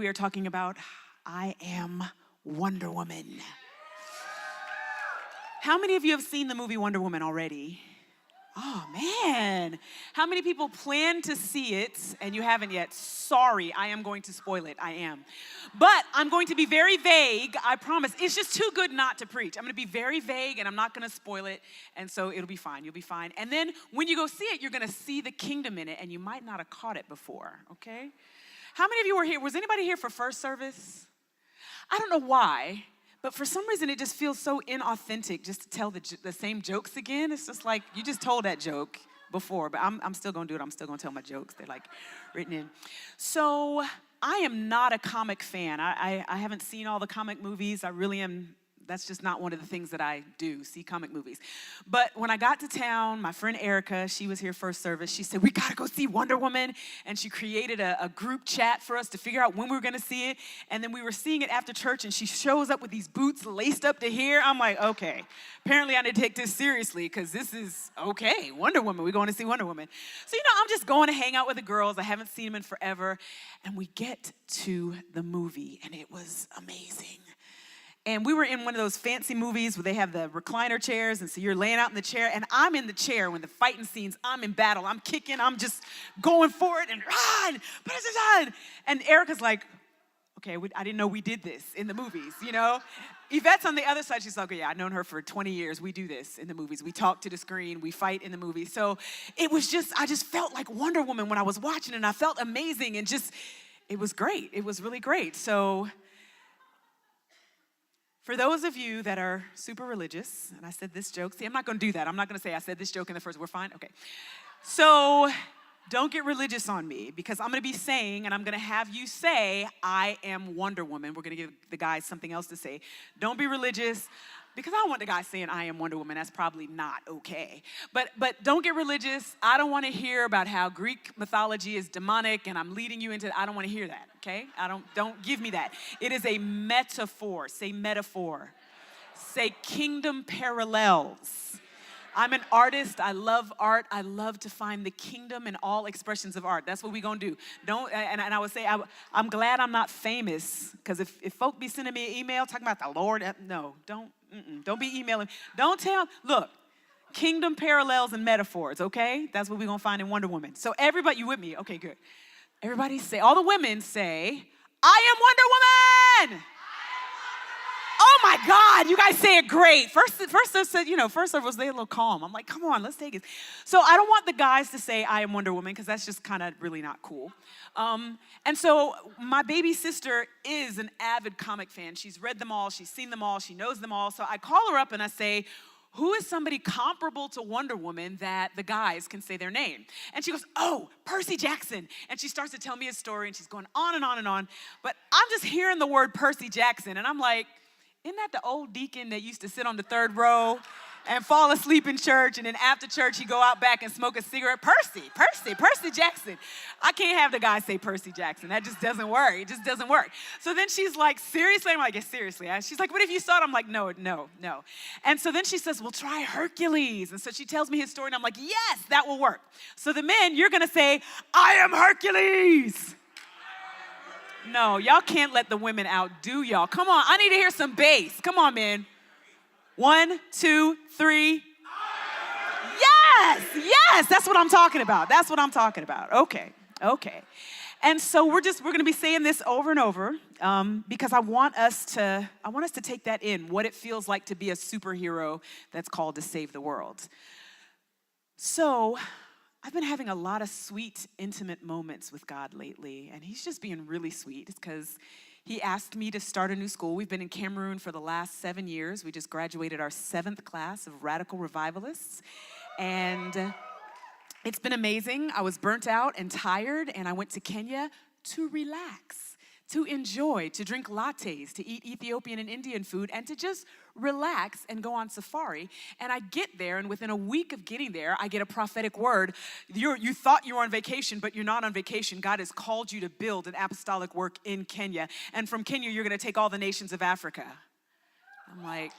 we are talking about I Am Wonder Woman. How many of you have seen the movie Wonder Woman already? Oh, man. How many people plan to see it and you haven't yet? Sorry, I am going to spoil it. I am. But I'm going to be very vague, I promise. It's just too good not to preach. I'm going to be very vague and I'm not going to spoil it. And so it'll be fine. You'll be fine. And then when you go see it, you're going to see the kingdom in it and you might not have caught it before, okay? How many of you were here? Was anybody here for first service? I don't know why. But for some reason, it just feels so inauthentic just to tell the same jokes again. It's just like, you just told that joke before, but I'm still going to do it. I'm still going to tell my jokes. They're like written in. So I am not a comic fan. I haven't seen all the comic movies. I really am. That's just not one of the things that I do, see comic movies. But when I got to town, my friend Erica, she was here first service. She said, we got to go see Wonder Woman. And she created a group chat for us to figure out when we were going to see it. And then we were seeing it after church, and she shows up with these boots laced up to here. I'm like, okay, apparently I need to take this seriously because this is okay. Wonder Woman, we're going to see Wonder Woman. So, I'm just going to hang out with the girls. I haven't seen them in forever. And we get to the movie, and it was amazing. And we were in one of those fancy movies where they have the recliner chairs, and so you're laying out in the chair, and I'm in the chair when the fighting scenes, I'm in battle, I'm kicking, I'm just going for it, and run, and Erica's like, okay, I didn't know we did this in the movies, Yvette's on the other side, she's like, yeah, I've known her for 20 years, we do this in the movies, we talk to the screen, we fight in the movies. So it was I just felt like Wonder Woman when I was watching it, and I felt amazing, and it was great, it was really great. So for those of you that are super religious, and I said this joke, see, I'm not going to do that. I'm not going to say I said this joke in the first, we're fine? Okay. So don't get religious on me because I'm going to be saying, and I'm going to have you say, I am Wonder Woman. We're going to give the guys something else to say. Don't be religious because I don't want the guys saying I am Wonder Woman. That's probably not okay. But don't get religious. I don't want to hear about how Greek mythology is demonic and I'm leading you into, I don't want to hear that, okay? Don't give me that. It is a metaphor. Say metaphor. Say kingdom parallels. I'm an artist. I love art. I love to find the kingdom in all expressions of art. That's what we're going to do. And I would say, I'm glad I'm not famous because if folk be sending me an email talking about the Lord, no, don't be emailing. Don't tell, look, kingdom parallels and metaphors, okay? That's what we're going to find in Wonder Woman. So everybody, you with me? Okay, good. Everybody say, all the women say, I am Wonder Woman! Oh my God, you guys say it great. First I said, first I was a little calm. I'm like, come on, let's take it. So I don't want the guys to say I am Wonder Woman because that's just kind of really not cool. And so my baby sister is an avid comic fan. She's read them all, she's seen them all, she knows them all. So I call her up and I say, who is somebody comparable to Wonder Woman that the guys can say their name? And she goes, oh, Percy Jackson. And she starts to tell me a story and she's going on and on and on. But I'm just hearing the word Percy Jackson and I'm like, isn't that the old deacon that used to sit on the third row and fall asleep in church, and then after church, he'd go out back and smoke a cigarette? Percy Jackson. I can't have the guy say Percy Jackson. That just doesn't work. It just doesn't work. So then she's like, seriously? I'm like, yeah, seriously. She's like, what if you saw it? I'm like, no. And so then she says, well, try Hercules. And so she tells me his story, and I'm like, yes, that will work. So the men, you're going to say, I am Hercules. No, y'all can't let the women outdo y'all. Come on, I need to hear some bass. Come on, man. 1, 2, 3. Yes, that's what I'm talking about. Okay. And so we're going to be saying this over and over because I want us to take that in, what it feels like to be a superhero that's called to save the world. So I've been having a lot of sweet, intimate moments with God lately, and he's just being really sweet because he asked me to start a new school. We've been in Cameroon for the last 7 years. We just graduated our 7th class of radical revivalists, and it's been amazing. I was burnt out and tired, and I went to Kenya to relax, to enjoy, to drink lattes, to eat Ethiopian and Indian food, and to just relax and go on safari. And I get there, and within a week of getting there, I get a prophetic word. You thought you were on vacation, but you're not on vacation. God has called you to build an apostolic work in Kenya. And from Kenya, you're going to take all the nations of Africa. I'm like,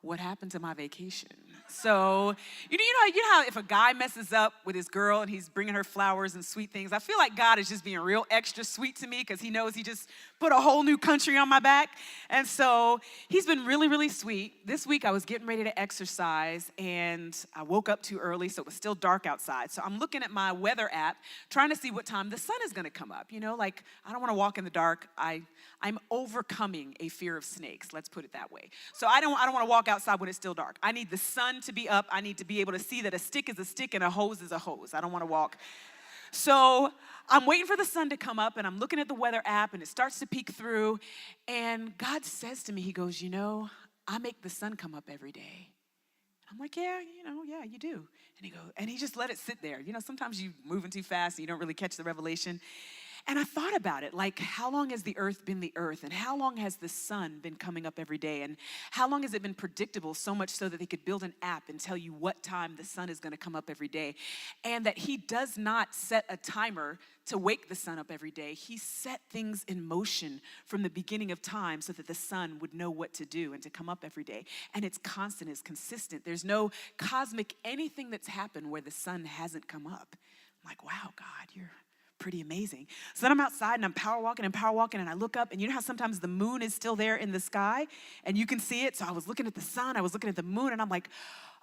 what happened to my vacation? So, you know how if a guy messes up with his girl and he's bringing her flowers and sweet things, I feel like God is just being real extra sweet to me because he knows he just put a whole new country on my back. And so he's been really, really sweet. This week I was getting ready to exercise and I woke up too early, so it was still dark outside. So I'm looking at my weather app, trying to see what time the sun is gonna come up. Like I don't wanna walk in the dark. I'm overcoming a fear of snakes, let's put it that way. So I don't wanna walk outside when it's still dark. I need the sun to be up. I need to be able to see that a stick is a stick and a hose is a hose. I don't wanna walk. So I'm waiting for the sun to come up and I'm looking at the weather app and it starts to peek through and God says to me, he goes, I make the sun come up every day. I'm like, yeah, you do. And he just let it sit there. Sometimes you moving too fast and you don't really catch the revelation. And I thought about it, like how long has the earth been the earth? And how long has the sun been coming up every day? And how long has it been predictable, so much so that they could build an app and tell you what time the sun is gonna come up every day? And that he does not set a timer to wake the sun up every day. He set things in motion from the beginning of time so that the sun would know what to do and to come up every day. And it's constant, it's consistent. There's no cosmic anything that's happened where the sun hasn't come up. I'm like, wow, God, you're pretty amazing. So then I'm outside and I'm power walking and I look up and you know how sometimes the moon is still there in the sky and you can see it. So I was looking at the sun, I was looking at the moon and I'm like,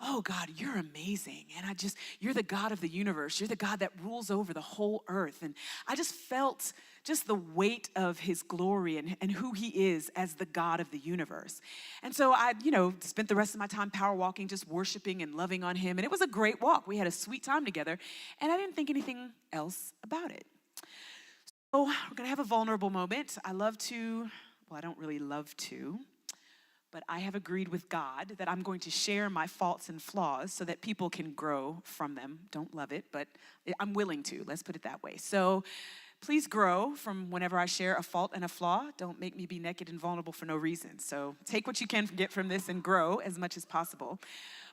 oh God, you're amazing. And you're the God of the universe. You're the God that rules over the whole earth. And I just felt just the weight of his glory and who he is as the God of the universe. And so I, spent the rest of my time power walking, just worshiping and loving on him. And it was a great walk. We had a sweet time together and I didn't think anything else about it. So we're gonna have a vulnerable moment. I don't really love to, but I have agreed with God that I'm going to share my faults and flaws so that people can grow from them. Don't love it, but I'm willing to, let's put it that way. So please grow from whenever I share a fault and a flaw. Don't make me be naked and vulnerable for no reason. So take what you can get from this and grow as much as possible.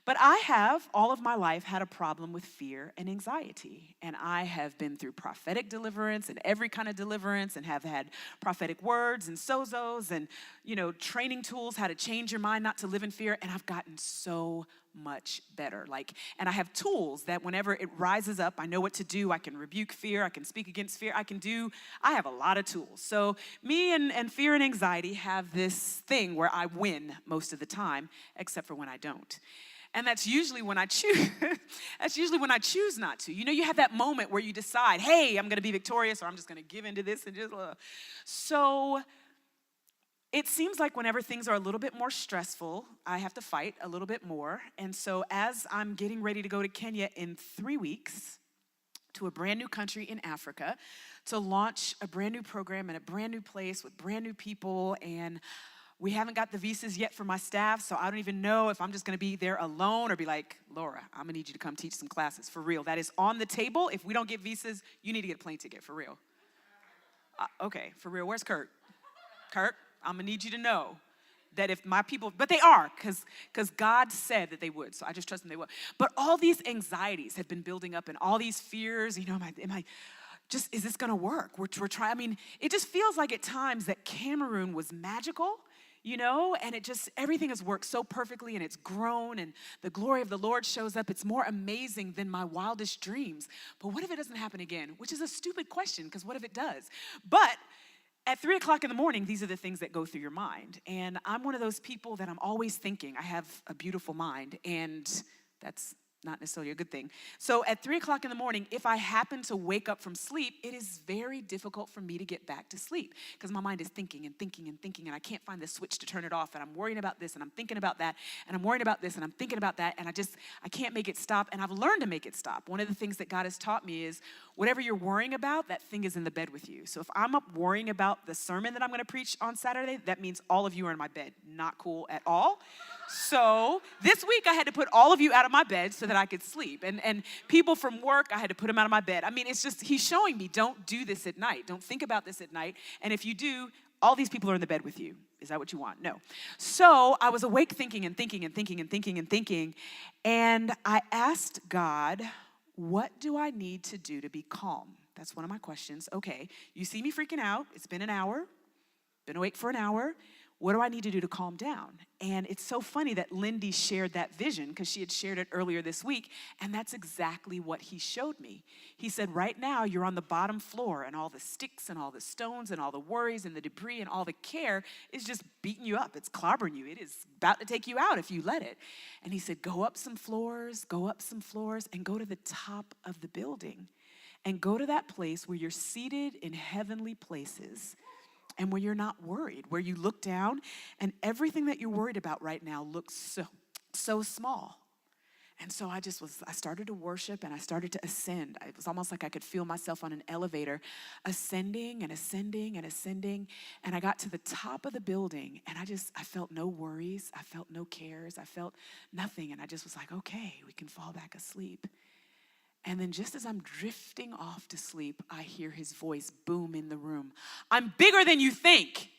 But I have, all of my life, had a problem with fear and anxiety. And I have been through prophetic deliverance and every kind of deliverance and have had prophetic words and sozos and, training tools, how to change your mind not to live in fear. And I've gotten so much better. And I have tools that whenever it rises up, I know what to do. I can rebuke fear. I can speak against fear. I have a lot of tools. So me and fear and anxiety have this thing where I win most of the time, except for when I don't. And that's usually when I choose. That's usually when I choose not to. You have that moment where you decide, hey, I'm going to be victorious, or I'm just going to give into this and just. So it seems like whenever things are a little bit more stressful, I have to fight a little bit more. And so as I'm getting ready to go to Kenya in 3 weeks to a brand new country in Africa to launch a brand new program in a brand new place with brand new people, and we haven't got the visas yet for my staff, so I don't even know if I'm just gonna be there alone or be like, Laura, I'm gonna need you to come teach some classes, for real. That is on the table. If we don't get visas, you need to get a plane ticket, for real. Okay, for real, where's Kurt? Kurt, I'm gonna need you to know that if my people, but they are, because God said that they would, so I just trust them they will. But all these anxieties have been building up and all these fears, am I is this gonna work? We're trying, it just feels like at times that Cameroon was magical, and everything has worked so perfectly and it's grown and the glory of the Lord shows up. It's more amazing than my wildest dreams. But what if it doesn't happen again? Which is a stupid question, because what if it does? But at 3 o'clock in the morning, these are the things that go through your mind. And I'm one of those people that I'm always thinking. I have a beautiful mind, and that's not necessarily a good thing. So at 3 o'clock in the morning, if I happen to wake up from sleep, it is very difficult for me to get back to sleep because my mind is thinking and thinking and thinking, and I can't find the switch to turn it off, and I'm worrying about this, and I'm thinking about that, and I'm worrying about this, and I'm thinking about that, and I can't make it stop, and I've learned to make it stop. One of the things that God has taught me is whatever you're worrying about, that thing is in the bed with you. So if I'm up worrying about the sermon that I'm going to preach on Saturday, that means all of you are in my bed. Not cool at all. So this week I had to put all of you out of my bed so that I could sleep. And people from work, I had to put them out of my bed. It's just, he's showing me, don't do this at night. Don't think about this at night. And if you do, all these people are in the bed with you. Is that what you want? No. So I was awake thinking and thinking and thinking and thinking and thinking. And I asked God, what do I need to do to be calm? That's one of my questions. Okay, you see me freaking out. It's been an hour. Been awake for an hour. what do I need to do to calm down? And it's so funny that Lindy shared that vision because she had shared it earlier this week, and that's exactly what he showed me. He said, right now you're on the bottom floor, and all the sticks and all the stones and all the worries and the debris and all the care is just beating you up. It's clobbering you. It is about to take you out if you let it. And he said, go up some floors, and go to the top of the building, and go to that place where you're seated in heavenly places, and where you're not worried, where you look down and everything that you're worried about right now looks so small. And so I started to worship, and I started to ascend. It was almost like I could feel myself on an elevator, ascending and ascending and ascending. And I got to the top of the building, and I felt no worries. I felt no cares. I felt nothing. And I just was like, okay, we can fall back asleep. And then just as I'm drifting off to sleep, I hear his voice boom in the room. I'm bigger than you think.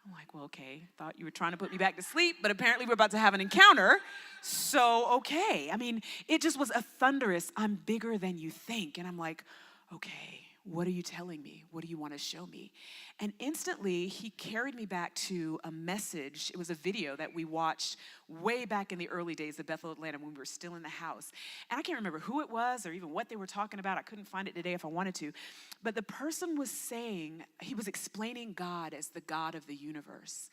I'm like, well, okay, thought you were trying to put me back to sleep, but apparently we're about to have an encounter. So, okay. I mean, it just was a thunderous, I'm bigger than you think. And I'm like, okay, what are you telling me? What do you want to show me? And instantly, he carried me back to a message. It was a video that we watched way back in the early days of Bethel Atlanta when we were still in the house. And I can't remember who it was or even what they were talking about. I couldn't find it today if I wanted to. But the person was saying, he was explaining God as the God of the universe.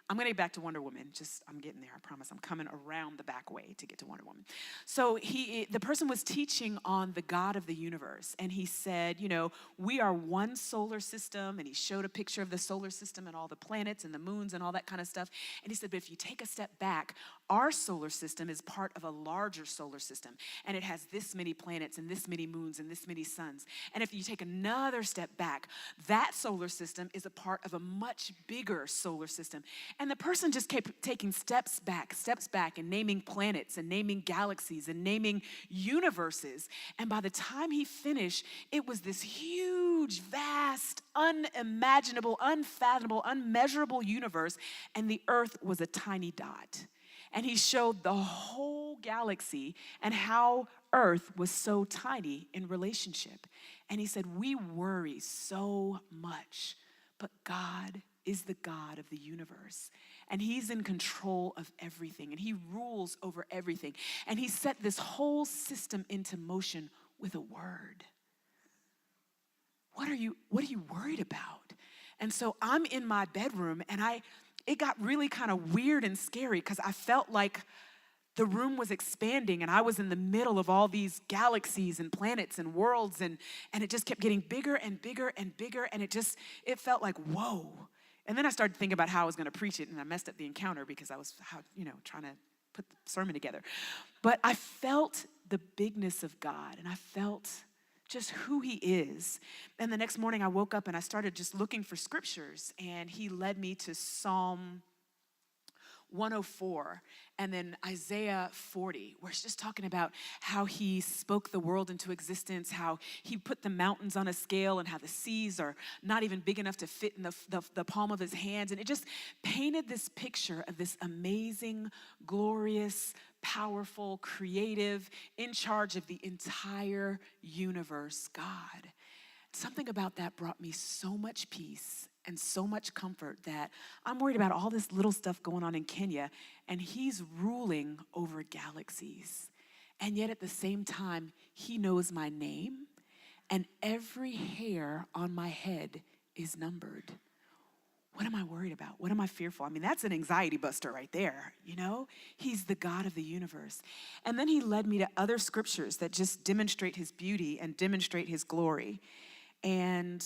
I'm going to get back to Wonder Woman. I'm getting there. I promise. I'm coming around the back way to get to Wonder Woman. So the person was teaching on the God of the universe. And he said, we are one solar system. And he showed a picture of the solar system and all the planets and the moons and all that kind of stuff. And he said, but if you take a step back, our solar system is part of a larger solar system. And it has this many planets and this many moons and this many suns. And if you take another step back, that solar system is a part of a much bigger solar system. And the person just kept taking steps back, and naming planets and naming galaxies and naming universes. And by the time he finished, it was this huge, vast, unimaginable, unfathomable, unmeasurable universe. And the earth was a tiny dot. And he showed the whole galaxy and how earth was so tiny in relationship. And he said, we worry so much, but God is the God of the universe. And he's in control of everything. And he rules over everything. And he set this whole system into motion with a word. What are you worried about? And so I'm in my bedroom, and it got really kind of weird and scary because I felt like the room was expanding, and I was in the middle of all these galaxies and planets and worlds, and it just kept getting bigger and bigger and bigger, and it felt like, whoa. And then I started thinking about how I was going to preach it, and I messed up the encounter because I was, trying to put the sermon together. But I felt the bigness of God, and I felt just who he is. And the next morning I woke up and I started just looking for scriptures, and he led me to Psalm 104 and then Isaiah 40, where it's just talking about how he spoke the world into existence, how he put the mountains on a scale, and how the seas are not even big enough to fit in the palm of his hands. And it just painted this picture of this amazing, glorious, powerful, creative, in charge of the entire universe God. Something about that brought me so much peace and so much comfort that I'm worried about all this little stuff going on in Kenya, and he's ruling over galaxies. And yet at the same time, he knows my name, and every hair on my head is numbered. What am I worried about? What am I fearful? I mean, that's an anxiety buster right there, He's the God of the universe. And then he led me to other scriptures that just demonstrate his beauty and demonstrate his glory. And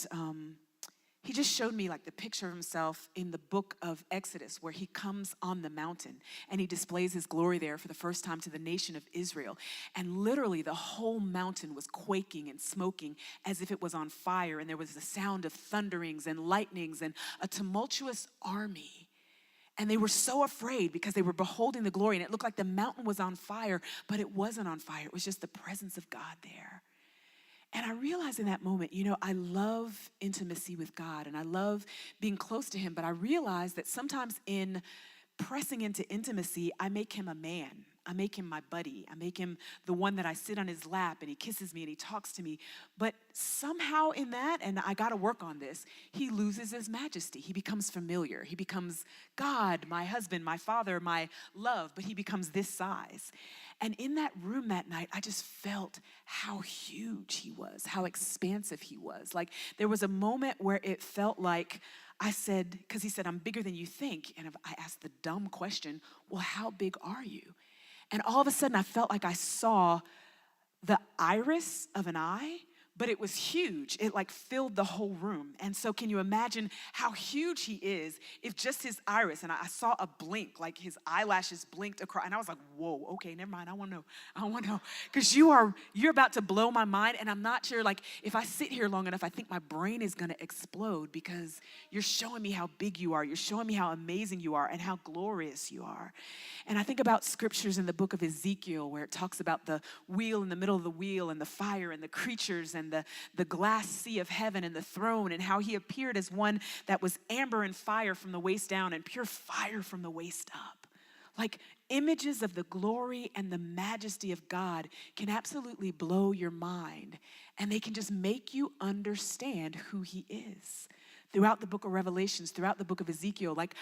he just showed me like the picture of himself in the book of Exodus, where he comes on the mountain and he displays his glory there for the first time to the nation of Israel. And literally the whole mountain was quaking and smoking as if it was on fire. And there was the sound of thunderings and lightnings and a tumultuous army. And they were so afraid because they were beholding the glory, and it looked like the mountain was on fire, but it wasn't on fire. It was just the presence of God there. And I realized in that moment, I love intimacy with God and I love being close to him, but I realized that sometimes in pressing into intimacy, I make him a man. make him my buddy. I make him the one that I sit on his lap and he kisses me and he talks to me. But somehow in that, and I got to work on this, he loses his majesty. He becomes familiar. He becomes God, my husband, my father, my love, but he becomes this size. And in that room that night, I just felt how huge he was, how expansive he was. Like there was a moment where it felt like I said, because he said, I'm bigger than you think. And I asked the dumb question, well, how big are you? And all of a sudden I felt like I saw the iris of an eye, but it was huge. It like filled the whole room. And so can you imagine how huge he is if just his iris, and I saw a blink, like his eyelashes blinked across, and I was like, whoa, okay, never mind, I want to know. Because you're about to blow my mind, and I'm not sure, like, if I sit here long enough, I think my brain is going to explode because you're showing me how big you are. You're showing me how amazing you are and how glorious you are. And I think about scriptures in the book of Ezekiel where it talks about the wheel in the middle of the wheel and the fire and the creatures and the glass sea of heaven and the throne, and how he appeared as one that was amber and fire from the waist down and pure fire from the waist up. Like images of the glory and the majesty of God can absolutely blow your mind, and they can just make you understand who he is. Throughout the book of Revelations, throughout the book of Ezekiel, like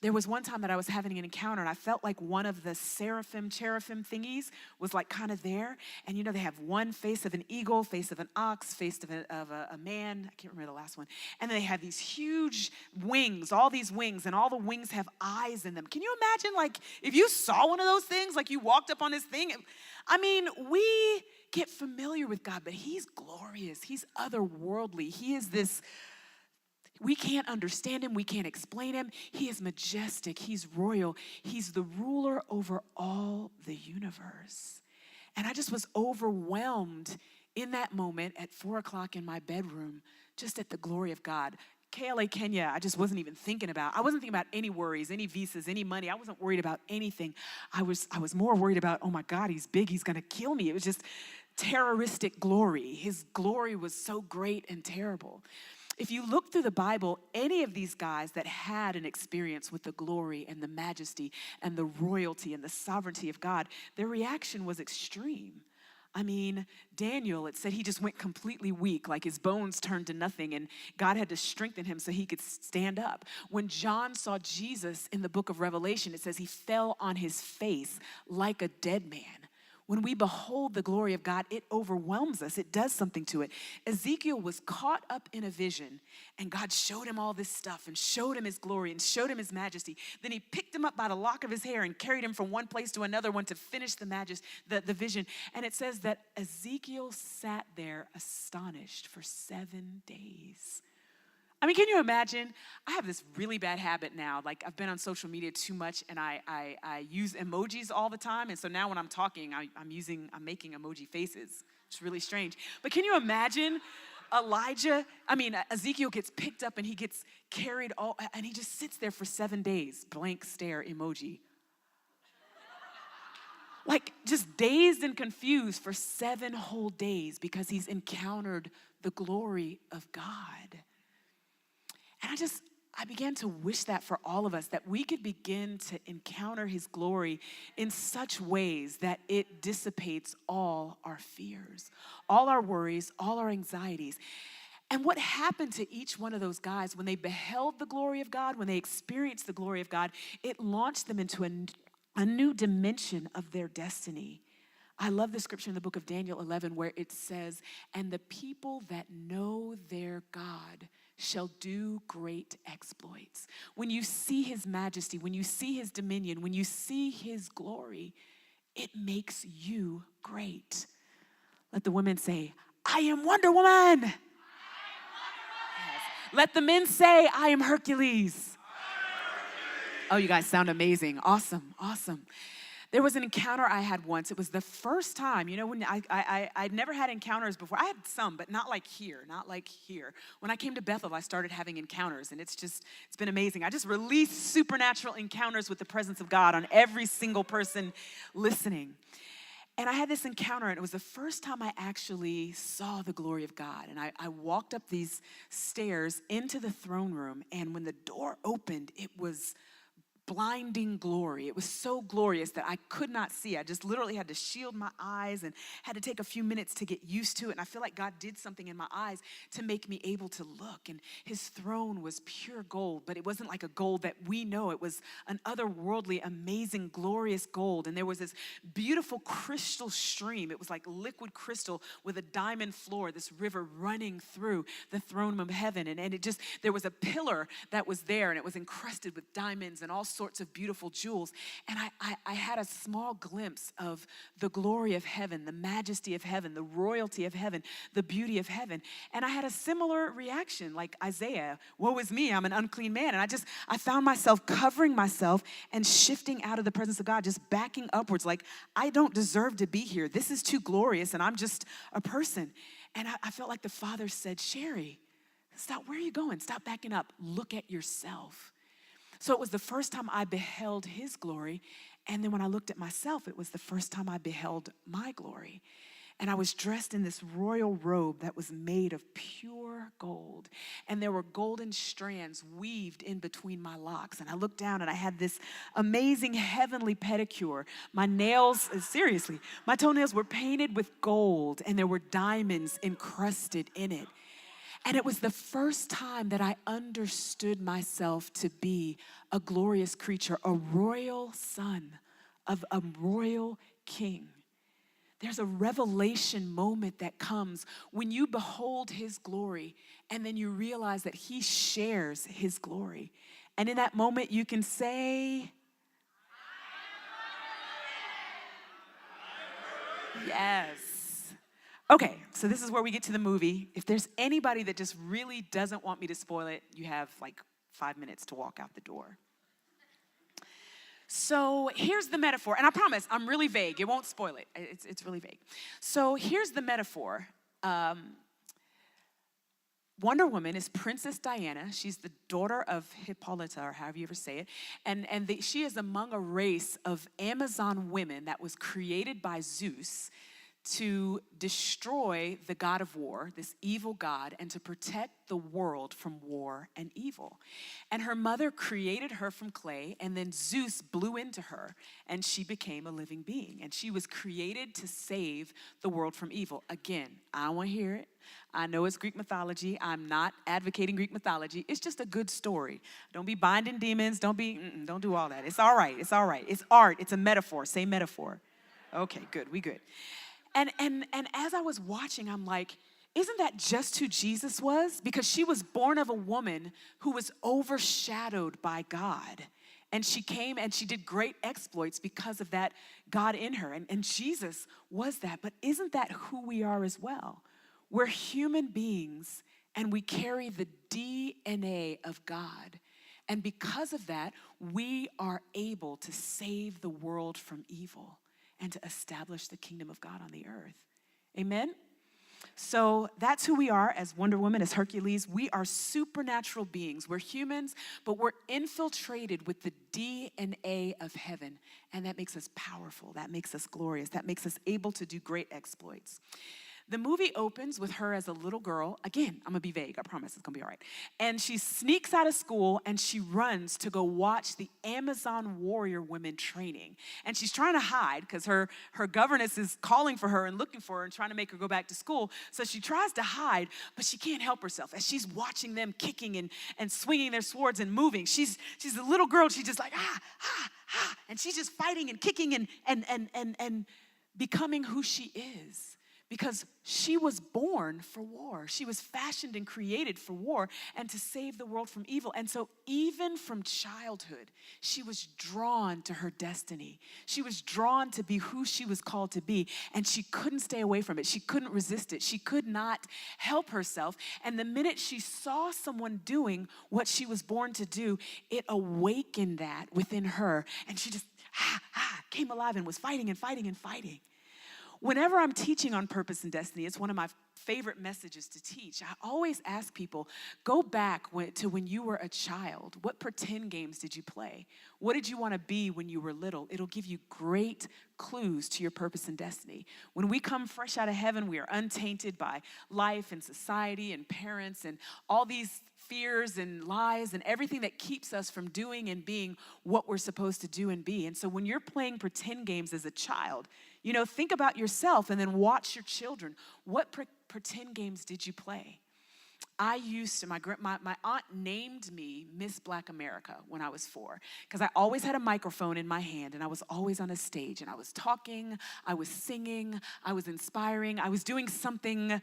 there was one time that I was having an encounter and I felt like one of the cherubim thingies was like kind of there. And you know, they have one face of an eagle, face of an ox, face of a man. I can't remember the last one. And they have these huge wings, all these wings, and all the wings have eyes in them. Can you imagine, like, if you saw one of those things, like you walked up on this thing? I mean, we get familiar with God, but he's glorious. He's otherworldly. He is this. We can't understand him. We can't explain him. He is majestic. He's royal. He's the ruler over all the universe. And I just was overwhelmed in that moment at 4 o'clock in my bedroom, just at the glory of God. KLA Kenya, I just wasn't even thinking about. I wasn't thinking about any worries, any visas, any money. I wasn't worried about anything. I was more worried about, oh my God, he's big. He's going to kill me. It was just terroristic glory. His glory was so great and terrible. If you look through the Bible, any of these guys that had an experience with the glory and the majesty and the royalty and the sovereignty of God, their reaction was extreme. I mean, Daniel, it said he just went completely weak, like his bones turned to nothing, and God had to strengthen him so he could stand up. When John saw Jesus in the book of Revelation, it says he fell on his face like a dead man. When we behold the glory of God, it overwhelms us. It does something to it. Ezekiel was caught up in a vision, and God showed him all this stuff and showed him his glory and showed him his majesty. Then he picked him up by the lock of his hair and carried him from one place to another one to finish the vision. And it says that Ezekiel sat there astonished for 7 days. I mean, can you imagine? I have this really bad habit now. Like, I've been on social media too much, and I use emojis all the time. And so now when I'm talking, I'm making emoji faces. It's really strange. But can you imagine Ezekiel gets picked up and he gets carried and he just sits there for 7 days, blank stare emoji. Like, just dazed and confused for 7 whole days because he's encountered the glory of God. And I began to wish that for all of us, that we could begin to encounter his glory in such ways that it dissipates all our fears, all our worries, all our anxieties. And what happened to each one of those guys when they beheld the glory of God, when they experienced the glory of God, it launched them into a new dimension of their destiny. I love the scripture in the book of Daniel 11 where it says, and the people that know their God shall do great exploits. When you see his majesty, when you see his dominion, when you see his glory, it makes you great. Let the women say, I am Wonder Woman. Yes. Let the men say, I am Hercules. Oh, you guys sound amazing. Awesome. There was an encounter I had once. It was the first time, when I'd never had encounters before. I had some, but not like here. When I came to Bethel, I started having encounters, and it's been amazing. I just released supernatural encounters with the presence of God on every single person listening. And I had this encounter, and it was the first time I actually saw the glory of God. And I walked up these stairs into the throne room, and when the door opened, it was blinding glory. It was so glorious that I could not see. I just literally had to shield my eyes and had to take a few minutes to get used to it. And I feel like God did something in my eyes to make me able to look. And his throne was pure gold, but it wasn't like a gold that we know. It was an otherworldly, amazing, glorious gold. And there was this beautiful crystal stream. It was like liquid crystal with a diamond floor, this river running through the throne of heaven. And it just, there was a pillar that was there, and it was encrusted with diamonds and all sorts of beautiful jewels. And I had a small glimpse of the glory of heaven, the majesty of heaven, the royalty of heaven, the beauty of heaven. And I had a similar reaction like Isaiah. Woe is me, I'm an unclean man. And I found myself covering myself and shifting out of the presence of God, just backing upwards like, I don't deserve to be here. This is too glorious, and I'm just a person. And I felt like the Father said, Sherri, stop, where are you going? Stop backing up. Look at yourself. So it was the first time I beheld his glory. And then when I looked at myself, it was the first time I beheld my glory. And I was dressed in this royal robe that was made of pure gold. And there were golden strands weaved in between my locks. And I looked down and I had this amazing heavenly pedicure. My nails, seriously, my toenails were painted with gold and there were diamonds encrusted in it. And it was the first time that I understood myself to be a glorious creature, a royal son of a royal king. There's a revelation moment that comes when you behold his glory and then you realize that he shares his glory. And in that moment you can say, yes. Okay, so this is where we get to the movie. If there's anybody that just really doesn't want me to spoil it, you have like 5 minutes to walk out the door. So here's the metaphor, and I promise I'm really vague. It won't spoil it. It's really vague. So here's the metaphor. Wonder Woman is Princess Diana. She's the daughter of Hippolyta, or however you ever say it. And she is among a race of Amazon women that was created by Zeus to destroy the god of war, this evil god, and to protect the world from war and evil. And her mother created her from clay, and then Zeus blew into her, and she became a living being. And she was created to save the world from evil. Again, I don't want to hear it. I know it's Greek mythology. I'm not advocating Greek mythology. It's just a good story. Don't be binding demons. Don't do all that. It's all right. It's all right. It's art. It's a metaphor. Say metaphor. Okay, good. We good. And as I was watching, I'm like, isn't that just who Jesus was? Because she was born of a woman who was overshadowed by God. And she came and she did great exploits because of that God in her. And Jesus was that. But isn't that who we are as well? We're human beings and we carry the DNA of God. And because of that, we are able to save the world from evil and to establish the kingdom of God on the earth. Amen? So that's who we are as Wonder Woman, as Hercules. We are supernatural beings. We're humans, but we're infiltrated with the DNA of heaven. And that makes us powerful. That makes us glorious. That makes us able to do great exploits. The movie opens with her as a little girl. Again, I'm gonna be vague, I promise it's gonna be all right. And she sneaks out of school and she runs to go watch the Amazon warrior women training. And she's trying to hide because her governess is calling for her and looking for her and trying to make her go back to school. So she tries to hide, but she can't help herself. As she's watching them kicking and swinging their swords and moving, she's a little girl, she's just like, and she's just fighting and kicking and becoming who she is. Because she was born for war. She was fashioned and created for war and to save the world from evil. And so even from childhood, she was drawn to her destiny. She was drawn to be who she was called to be. And she couldn't stay away from it. She couldn't resist it. She could not help herself. And the minute she saw someone doing what she was born to do, it awakened that within her. And she just came alive and was fighting and fighting and fighting. Whenever I'm teaching on purpose and destiny, it's one of my favorite messages to teach. I always ask people, go back to when you were a child. What pretend games did you play? What did you want to be when you were little? It'll give you great clues to your purpose and destiny. When we come fresh out of heaven, we are untainted by life and society and parents and all these fears and lies and everything that keeps us from doing and being what we're supposed to do and be. And so when you're playing pretend games as a child, think about yourself and then watch your children. What pretend games did you play? I used to, my aunt named me Miss Black America when I was 4 because I always had a microphone in my hand and I was always on a stage and I was talking, I was singing, I was inspiring, I was doing something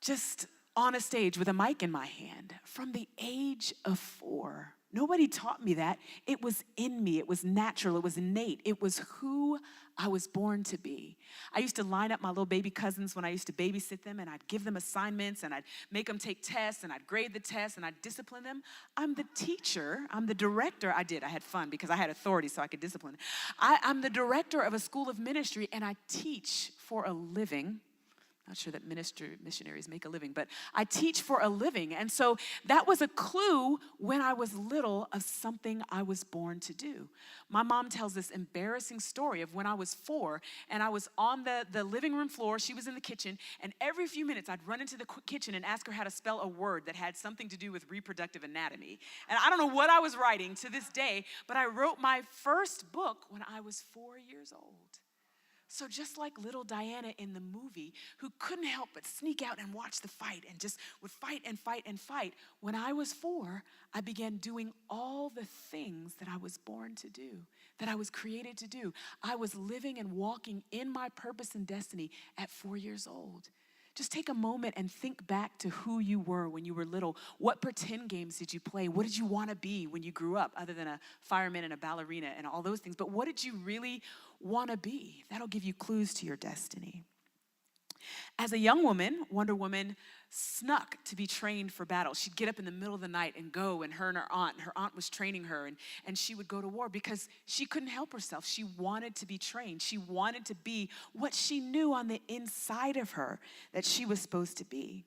just on a stage with a mic in my hand from the age of 4. Nobody taught me that. It was in me. It was natural. It was innate. It was who I was born to be. I used to line up my little baby cousins when I used to babysit them, and I'd give them assignments, and I'd make them take tests, and I'd grade the tests, and I'd discipline them. I'm the teacher. I'm the director. I had fun because I had authority so I could discipline. I'm the director of a school of ministry, and I teach for a living. Not sure that missionaries make a living, but I teach for a living. And so that was a clue when I was little of something I was born to do. My mom tells this embarrassing story of when I was 4 and I was on the living room floor. She was in the kitchen, and every few minutes I'd run into the kitchen and ask her how to spell a word that had something to do with reproductive anatomy. And I don't know what I was writing to this day, but I wrote my first book when I was 4 years old. So just like little Diana in the movie, who couldn't help but sneak out and watch the fight and just would fight and fight and fight, when I was 4, I began doing all the things that I was born to do, that I was created to do. I was living and walking in my purpose and destiny at 4 years old. Just take a moment and think back to who you were when you were little. What pretend games did you play? What did you want to be when you grew up, other than a fireman and a ballerina and all those things? But what did you really want to be? That'll give you clues to your destiny. As a young woman, Wonder Woman snuck to be trained for battle. She'd get up in the middle of the night and go, and her aunt was training her, and she would go to war because she couldn't help herself. She wanted to be trained. She wanted to be what she knew on the inside of her that she was supposed to be.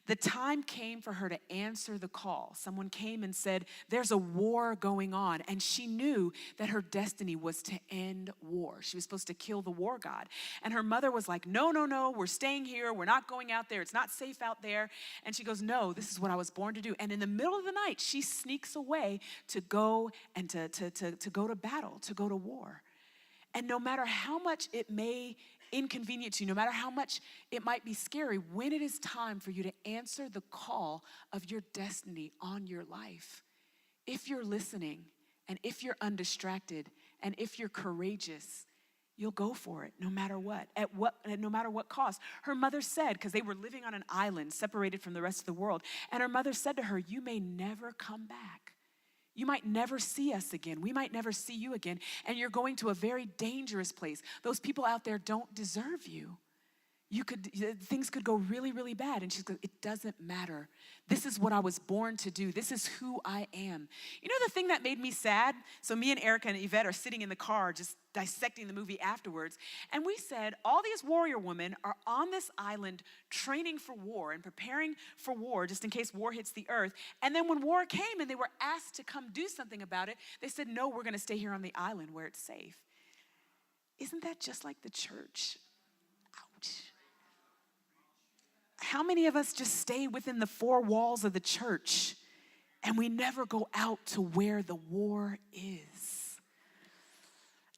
The time came for her to answer the call. Someone came and said, there's a war going on. And she knew that her destiny was to end war. She was supposed to kill the war god. And her mother was like, no, we're staying here. We're not going out there. It's not safe out there. And she goes, no, this is what I was born to do. And in the middle of the night, she sneaks away to go and to go to battle, to go to war. And no matter how much it may inconvenient to you, no matter how much it might be scary, when it is time for you to answer the call of your destiny on your life, if you're listening and if you're undistracted and if you're courageous, you'll go for it no matter what, no matter what cost. Her mother said, because they were living on an island separated from the rest of the world, and her mother said to her, you may never come back. You might never see us again. We might never see you again. And you're going to a very dangerous place. Those people out there don't deserve you. Things could go really, really bad. And she goes, it doesn't matter. This is what I was born to do. This is who I am. You know the thing that made me sad? So me and Erica and Yvette are sitting in the car just dissecting the movie afterwards. And we said, all these warrior women are on this island training for war and preparing for war just in case war hits the earth. And then when war came and they were asked to come do something about it, they said, no, we're going to stay here on the island where it's safe. Isn't that just like the church? Ouch. How many of us just stay within the 4 walls of the church and we never go out to where the war is?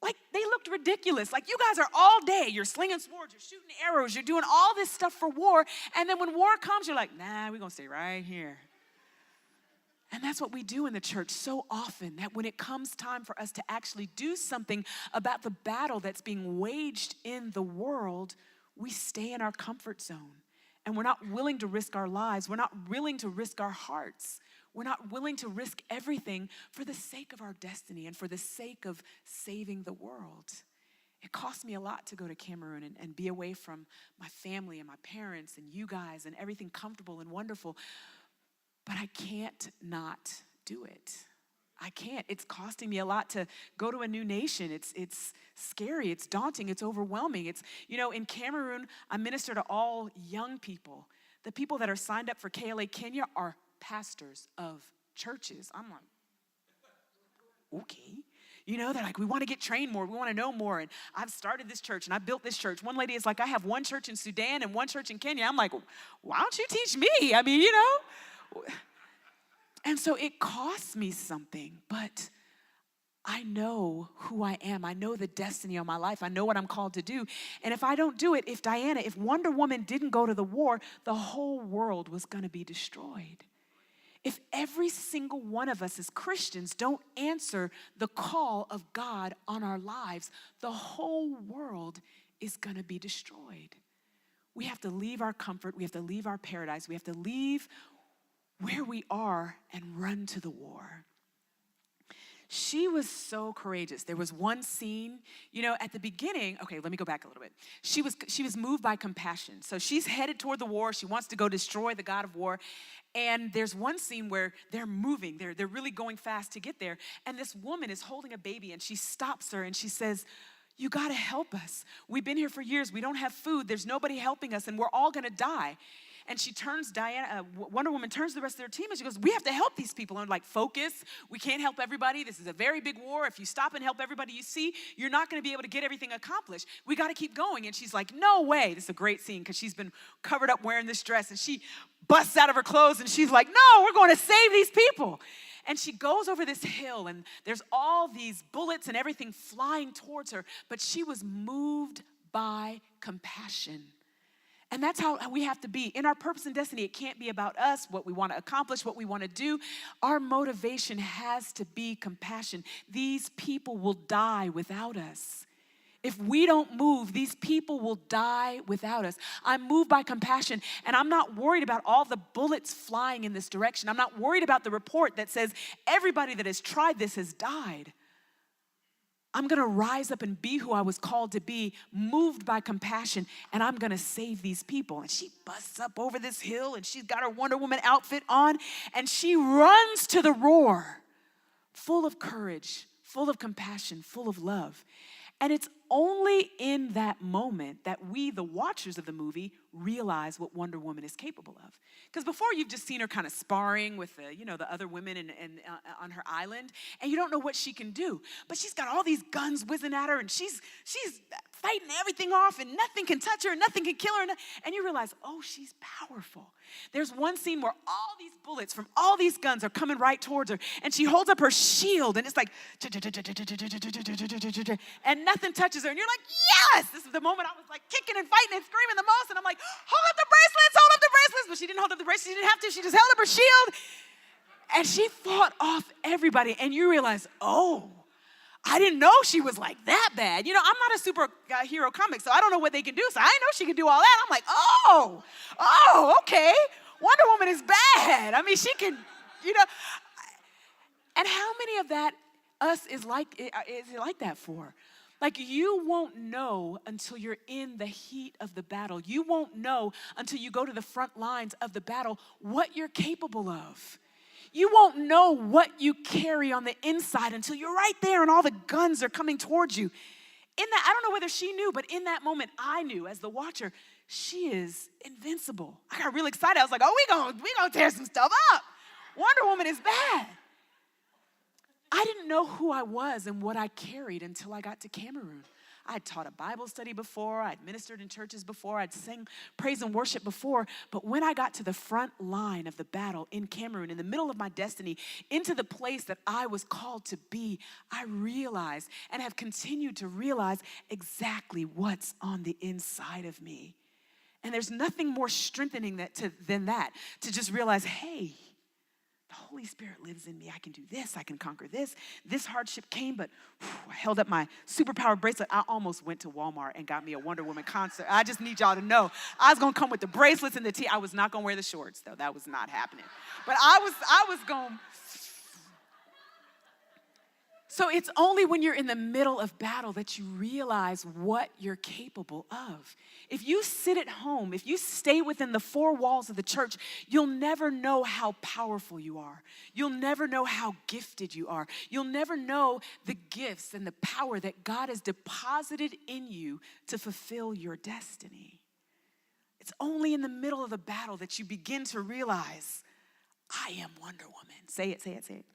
Like, they looked ridiculous. Like, you guys are all day, you're slinging swords, you're shooting arrows, you're doing all this stuff for war, and then when war comes, you're like, nah, we're gonna stay right here. And that's what we do in the church so often, that when it comes time for us to actually do something about the battle that's being waged in the world, we stay in our comfort zone. And we're not willing to risk our lives. We're not willing to risk our hearts. We're not willing to risk everything for the sake of our destiny and for the sake of saving the world. It cost me a lot to go to Cameroon and be away from my family and my parents and you guys and everything comfortable and wonderful. But I can't not do it. I can't. It's costing me a lot to go to a new nation. It's scary. It's daunting. It's overwhelming. In Cameroon, I minister to all young people. The people that are signed up for KLA Kenya are pastors of churches. I'm like, okay. They're like, we want to get trained more. We want to know more. And I've started this church and I built this church. One lady is like, I have one church in Sudan and one church in Kenya. I'm like, why don't you teach me? And so it costs me something, but I know who I am. I know the destiny of my life. I know what I'm called to do. And if I don't do it, if Wonder Woman didn't go to the war, the whole world was going to be destroyed. If every single one of us as Christians don't answer the call of God on our lives, the whole world is going to be destroyed. We have to leave our comfort. We have to leave our paradise. We have to leave where we are and run to the war. She was so courageous. There was one scene, at the beginning, okay, let me go back a little bit. She was moved by compassion. So she's headed toward the war. She wants to go destroy the god of war. And there's one scene where they're moving. They're really going fast to get there. And this woman is holding a baby, and she stops her, and she says, "You got to help us. We've been here for years. We don't have food. There's nobody helping us, and we're all going to die." And she turns, Wonder Woman turns to the rest of their team, and she goes, "We have to help these people." And I'm like, focus. We can't help everybody. This is a very big war. If you stop and help everybody you see, you're not going to be able to get everything accomplished. We got to keep going. And she's like, "No way." This is a great scene because she's been covered up wearing this dress, and she busts out of her clothes, and she's like, "No, we're going to save these people." And she goes over this hill, and there's all these bullets and everything flying towards her, but she was moved by compassion. And that's how we have to be. In our purpose and destiny, it can't be about us, what we want to accomplish, what we want to do. Our motivation has to be compassion. These people will die without us. If we don't move, these people will die without us. I'm moved by compassion, and I'm not worried about all the bullets flying in this direction. I'm not worried about the report that says everybody that has tried this has died. I'm going to rise up and be who I was called to be, moved by compassion, and I'm going to save these people. And she busts up over this hill, and she's got her Wonder Woman outfit on, and she runs to the roar, full of courage, full of compassion, full of love. And it's only in that moment that we, the watchers of the movie, realize what Wonder Woman is capable of. Because before, you've just seen her kind of sparring with the other women on her island, and you don't know what she can do. But she's got all these guns whizzing at her, and she's fighting everything off, and nothing can touch her, and nothing can kill her. And you realize, oh, she's powerful. There's one scene where all these bullets from all these guns are coming right towards her, and she holds up her shield, and it's like, and nothing touches her. And you're like, yes! This is the moment I was like kicking and fighting and screaming the most, and I'm like, hold up the bracelets, hold up the bracelets. But she didn't hold up the bracelets. She didn't have to. She just held up her shield, and she fought off everybody. And you realize, oh, I didn't know she was like that bad. I'm not a superhero comic, so I don't know what they can do. So I didn't know she could do all that. I'm like, oh, okay. Wonder Woman is bad. I mean, she can, And how many of that is it like that for? Like, you won't know until you're in the heat of the battle. You won't know until you go to the front lines of the battle what you're capable of. You won't know what you carry on the inside until you're right there and all the guns are coming towards you. I don't know whether she knew, but in that moment, I knew as the watcher, she is invincible. I got real excited. I was like, oh, we gonna tear some stuff up. Wonder Woman is bad. I didn't know who I was and what I carried until I got to Cameroon. I'd taught a Bible study before. I'd ministered in churches before. I'd sang praise and worship before. But when I got to the front line of the battle in Cameroon, in the middle of my destiny, into the place that I was called to be, I realized and have continued to realize exactly what's on the inside of me. And there's nothing more strengthening than that, to just realize, hey, the Holy Spirit lives in me. I can do this. I can conquer this. This hardship came, but I held up my superpower bracelet. I almost went to Walmart and got me a Wonder Woman concert. I just need y'all to know. I was going to come with the bracelets and the tee. I was not going to wear the shorts, though. That was not happening. But I was going. So it's only when you're in the middle of battle that you realize what you're capable of. If you sit at home, if you stay within the four walls of the church, you'll never know how powerful you are. You'll never know how gifted you are. You'll never know the gifts and the power that God has deposited in you to fulfill your destiny. It's only in the middle of the battle that you begin to realize, I am Wonder Woman. Say it, say it, say it.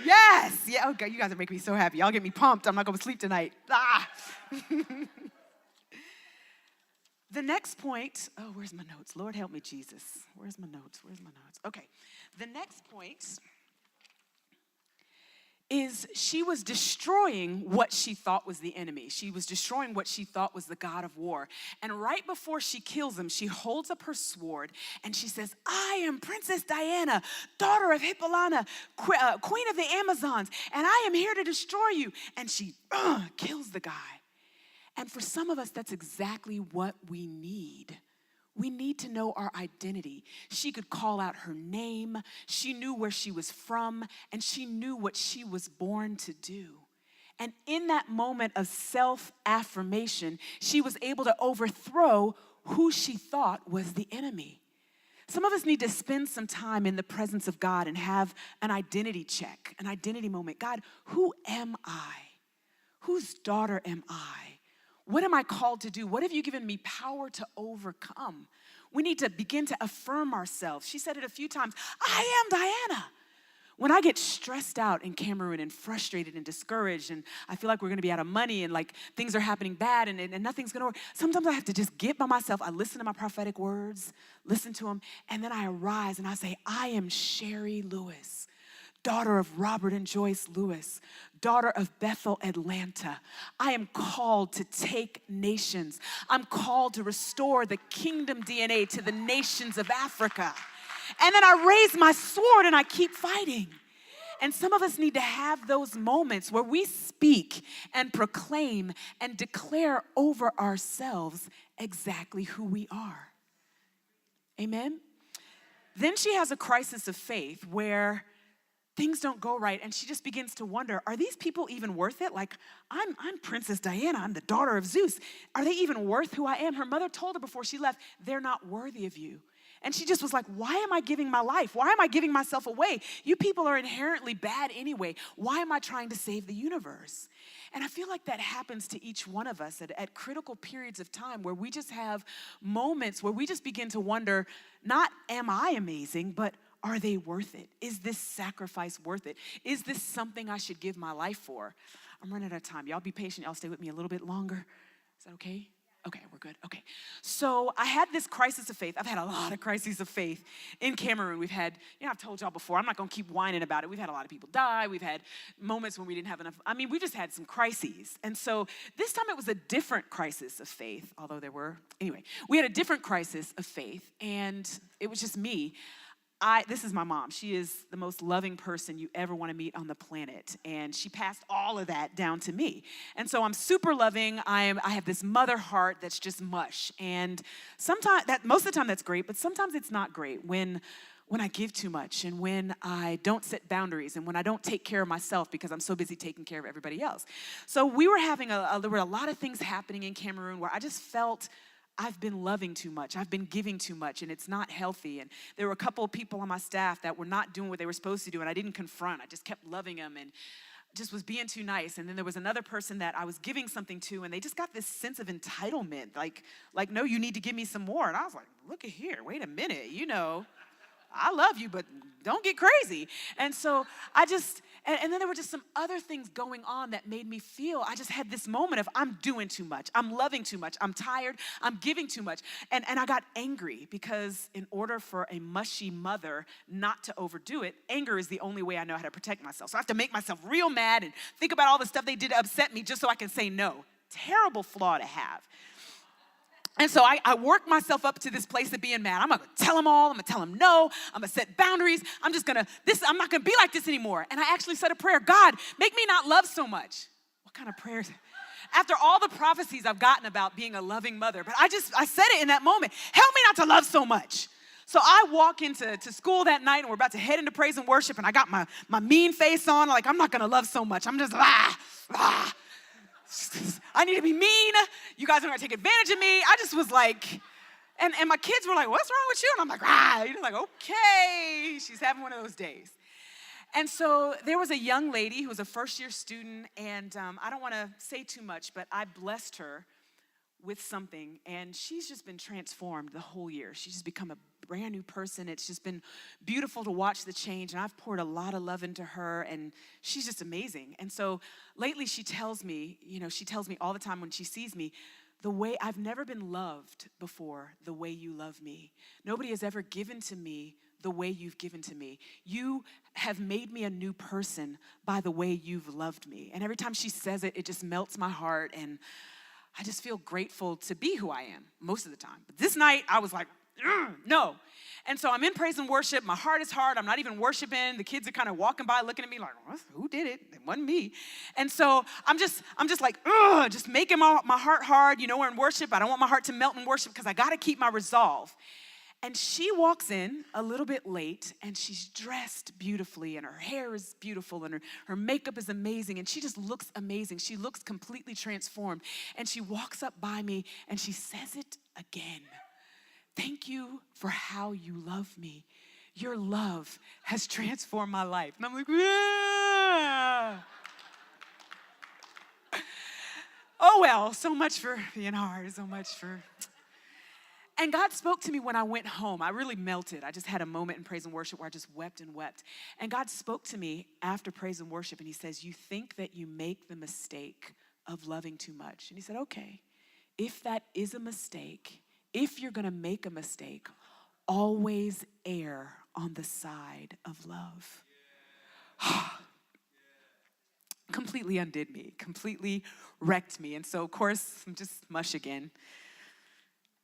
Yes. Yeah. Okay. You guys are making me so happy. Y'all get me pumped. I'm not going to sleep tonight. The next point, oh, where's my notes? Lord help me, Jesus. Where's my notes? Okay, the next point is she was destroying what she thought was the enemy. She was destroying what she thought was the God of war. And right before she kills him, she holds up her sword and she says, I am Princess Diana, daughter of Hippolyta, queen of the Amazons, and I am here to destroy you. And she kills the guy. And for some of us, that's exactly what we need. We need to know our identity. She could call out her name. She knew where she was from, and she knew what she was born to do. And in that moment of self-affirmation, she was able to overthrow who she thought was the enemy. Some of us need to spend some time in the presence of God and have an identity check, an identity moment. God, who am I? Whose daughter am I? What am I called to do? What have you given me power to overcome? We need to begin to affirm ourselves. She said it a few times. I am Diana. When I get stressed out in Cameroon and frustrated and discouraged and I feel like we're going to be out of money and like things are happening bad and nothing's going to work, sometimes I have to just get by myself. I listen to my prophetic words, listen to them, and then I arise and I say, I am Sherri Lewis, daughter of Robert and Joyce Lewis, daughter of Bethel Atlanta. I am called to take nations. I'm called to restore the kingdom DNA to the nations of Africa. And then I raise my sword and I keep fighting. And some of us need to have those moments where we speak and proclaim and declare over ourselves exactly who we are. Amen? Then she has a crisis of faith where things don't go right, and she just begins to wonder, are these people even worth it? Like, I'm Princess Diana, I'm the daughter of Zeus. Are they even worth who I am? Her mother told her before she left, they're not worthy of you. And she just was like, why am I giving my life? Why am I giving myself away? You people are inherently bad anyway. Why am I trying to save the universe? And I feel like that happens to each one of us at critical periods of time where we just have moments where we just begin to wonder, not am I amazing, but are they worth it? Is this sacrifice worth it? Is this something I should give my life for? I'm running out of time. Y'all be patient. Y'all stay with me a little bit longer. Is that okay? Okay, we're good. Okay. So I had this crisis of faith. I've had a lot of crises of faith in Cameroon. We've had, I've told y'all before, I'm not going to keep whining about it. We've had a lot of people die. We've had moments when we didn't have enough. We just had some crises. And so this time it was a different crisis of faith, although we had a different crisis of faith, and it was just me. This is my mom. She is the most loving person you ever want to meet on the planet. And she passed all of that down to me. And so I'm super loving. I have this mother heart that's just mush. And most of the time that's great, but sometimes it's not great when I give too much and when I don't set boundaries and when I don't take care of myself because I'm so busy taking care of everybody else. So we were having there were a lot of things happening in Cameroon where I just felt I've been loving too much. I've been giving too much, and it's not healthy. And there were a couple of people on my staff that were not doing what they were supposed to do, and I didn't confront. I just kept loving them and just was being too nice. And then there was another person that I was giving something to, and they just got this sense of entitlement, like, no, you need to give me some more. And I was like, look at here, wait a minute, I love you, but don't get crazy. And so and then there were just some other things going on that made me feel, I just had this moment of I'm doing too much. I'm loving too much. I'm tired. I'm giving too much. And I got angry because in order for a mushy mother not to overdo it, anger is the only way I know how to protect myself. So I have to make myself real mad and think about all the stuff they did to upset me just so I can say no. Terrible flaw to have. And so I worked myself up to this place of being mad. I'm going to tell them all. I'm going to tell them no. I'm going to set boundaries. I'm not going to be like this anymore. And I actually said a prayer. God, make me not love so much. What kind of prayers? After all the prophecies I've gotten about being a loving mother, but I said it in that moment. Help me not to love so much. So I walk into school that night and we're about to head into praise and worship and I got my mean face on. Like, I'm not going to love so much. I'm just, I need to be mean. You guys are going to take advantage of me. I just was like, and my kids were like, what's wrong with you? And I'm like, okay, she's having one of those days. And so there was a young lady who was a first-year student, and I don't want to say too much, but I blessed her with something, and she's just been transformed the whole year. She's just become a brand new person. It's just been beautiful to watch the change, and I've poured a lot of love into her, and she's just amazing. And so lately she tells me all the time when she sees me, I've never been loved before the way you love me. Nobody has ever given to me the way you've given to me. You have made me a new person by the way you've loved me. And every time she says it, it just melts my heart, and I just feel grateful to be who I am most of the time. But this night, I was like, no. And so I'm in praise and worship. My heart is hard. I'm not even worshiping. The kids are kind of walking by looking at me like, who did it? It wasn't me. And so I'm just like, just making my heart hard. You know, we're in worship. I don't want my heart to melt in worship because I got to keep my resolve. And she walks in a little bit late, and she's dressed beautifully, and her hair is beautiful, and her makeup is amazing, and she just looks amazing. She looks completely transformed. And she walks up by me, and she says it again. Thank you for how you love me. Your love has transformed my life. And I'm like, yeah. Oh, well, so much for being hard, so much for... And God spoke to me when I went home. I really melted. I just had a moment in praise and worship where I just wept and wept. And God spoke to me after praise and worship, and he says, you think that you make the mistake of loving too much. And he said, okay, if that is a mistake, if you're going to make a mistake, always err on the side of love. Completely undid me, completely wrecked me. And so, of course, I'm just mush again.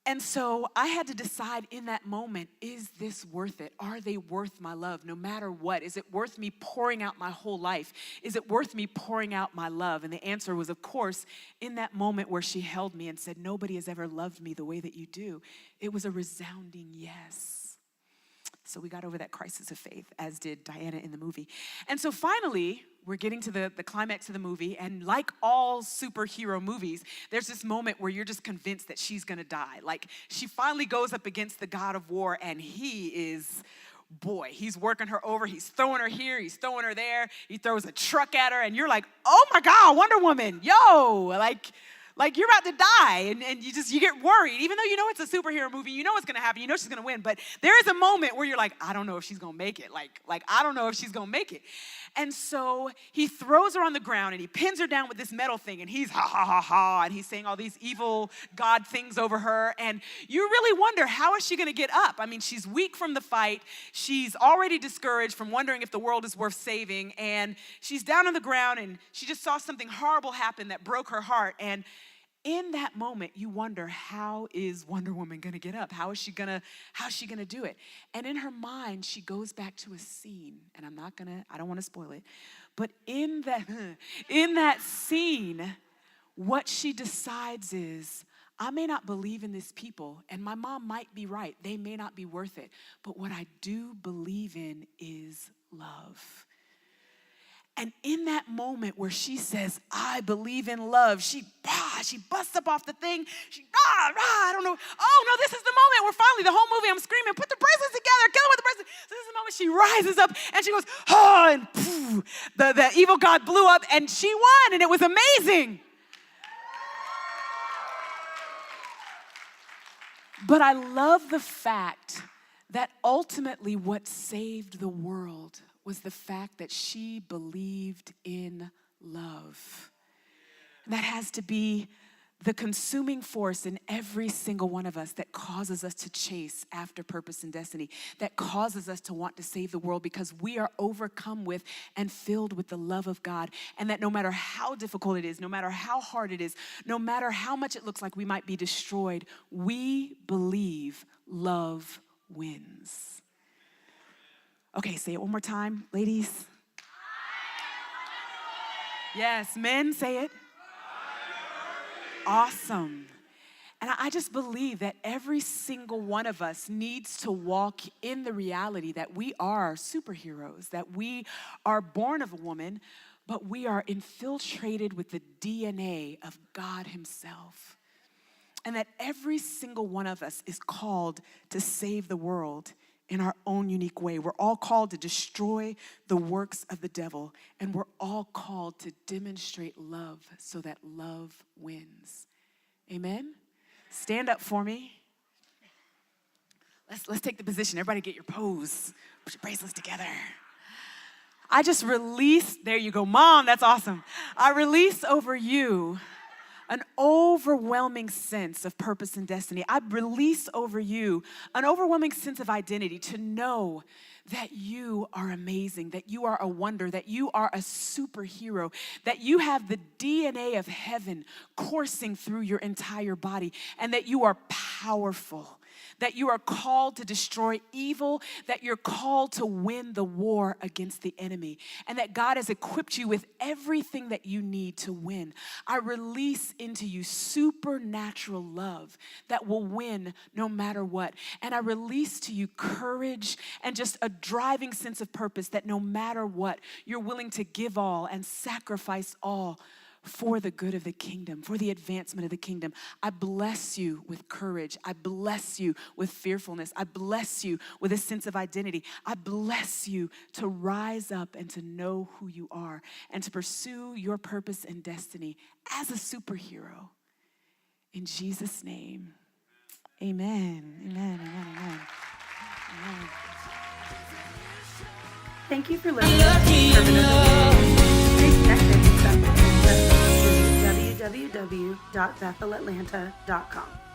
And so I had to decide in that moment, is this worth it? Are they worth my love no matter what? Is it worth me pouring out my whole life? Is it worth me pouring out my love? And the answer was, of course, in that moment where she held me and said, nobody has ever loved me the way that you do. It was a resounding yes. So we got over that crisis of faith, as did Diana in the movie. And so finally, we're getting to the climax of the movie, and like all superhero movies, there's this moment where you're just convinced that she's gonna die. Like, she finally goes up against the God of war, and he's working her over. He's throwing her here, he's throwing her there. He throws a truck at her, and you're like, oh my God, Wonder Woman, yo, like you're about to die, and you get worried. Even though you know it's a superhero movie, you know what's gonna happen, you know she's gonna win, but there is a moment where you're like, I don't know if she's gonna make it. Like I don't know if she's gonna make it. And so he throws her on the ground, and he pins her down with this metal thing, and he's ha, ha, ha, ha, and he's saying all these evil God things over her, and you really wonder, how is she gonna get up? I mean, she's weak from the fight. She's already discouraged from wondering if the world is worth saving, and she's down on the ground, and she just saw something horrible happen that broke her heart. And in that moment, you wonder, how is Wonder Woman gonna get up? How's she gonna do it? And in her mind, she goes back to a scene, and I don't wanna spoil it, but in that scene, what she decides is, I may not believe in these people, and my mom might be right, they may not be worth it, but what I do believe in is love. And in that moment where she says, I believe in love, she busts up off the thing. I don't know. Oh, no, this is the moment where finally the whole movie I'm screaming, put the bracelets together, kill him with the bracelets. So this is the moment she rises up and she goes, and poof, the evil God blew up and she won, and it was amazing. But I love the fact that ultimately what saved the world was the fact that she believed in love. And that has to be the consuming force in every single one of us that causes us to chase after purpose and destiny, that causes us to want to save the world, because we are overcome with and filled with the love of God. And that no matter how difficult it is, no matter how hard it is, no matter how much it looks like we might be destroyed, we believe love wins. Okay, say it one more time, ladies. Yes, men, say it. Awesome. And I just believe that every single one of us needs to walk in the reality that we are superheroes, that we are born of a woman, but we are infiltrated with the DNA of God himself. And that every single one of us is called to save the world in our own unique way. We're all called to destroy the works of the devil, and we're all called to demonstrate love so that love wins. Amen? Stand up for me. Let's take the position. Everybody get your pose. Put your bracelets together. I just release, there you go, Mom, that's awesome. I release over you an overwhelming sense of purpose and destiny. I release over you an overwhelming sense of identity to know that you are amazing, that you are a wonder, that you are a superhero, that you have the DNA of heaven coursing through your entire body, and that you are powerful, that you are called to destroy evil, that you're called to win the war against the enemy, and that God has equipped you with everything that you need to win. I release into you supernatural love that will win no matter what. And I release to you courage and just a driving sense of purpose that no matter what, you're willing to give all and sacrifice all for the good of the kingdom, for the advancement of the kingdom. I bless you with courage. I bless you with fearfulness. I bless you with a sense of identity. I bless you to rise up and to know who you are and to pursue your purpose and destiny as a superhero. In Jesus' name, amen, amen, amen, amen, amen. Thank you for listening to Servant of the Day. Stay connected with Bethel Atlanta through www.BethelAtlanta.com.